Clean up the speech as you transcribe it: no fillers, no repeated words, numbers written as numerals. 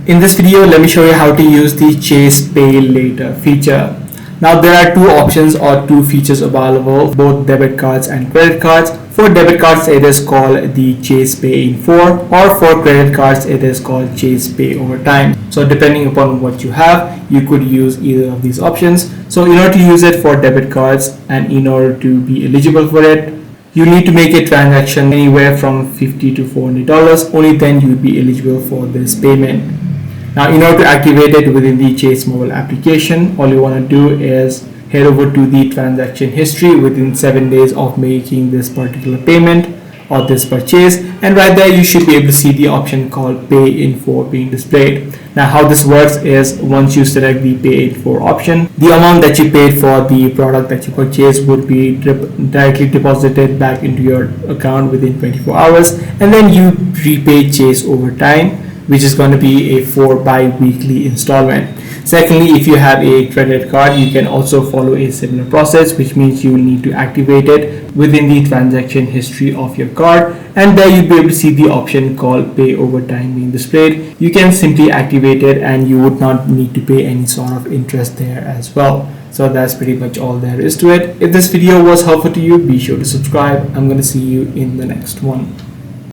In this video, let me show you how to use the Chase Pay Later feature. Now there are two options or two features available, both debit cards and credit cards. For debit cards, it is called the Chase Pay in 4, or for credit cards, it is called Chase Pay over time. So depending upon what you have, you could use either of these options. So in order to use it for debit cards and in order to be eligible for it, you need to make a transaction anywhere from $50 to $400. Only then you will be eligible for this payment. Now, in order to activate it within the Chase mobile application, all you want to do is head over to the transaction history within 7 days of making this particular payment or this purchase, and right there you should be able to see the option called Pay in 4 being displayed. Now, how this works is once you select the Pay in 4 option, the amount that you paid for the product that you purchased would be directly deposited back into your account within 24 hours, and then you repay Chase over time, which is going to be a 4 bi-weekly installment. Secondly, if you have a credit card, you can also follow a similar process, which means you will need to activate it within the transaction history of your card, and there you'll be able to see the option called Pay over time being displayed. You can simply activate it and you would not need to pay any sort of interest there as well. So that's pretty much all there is to it. If this video was helpful to you, be sure to subscribe. I'm going to see you in the next one.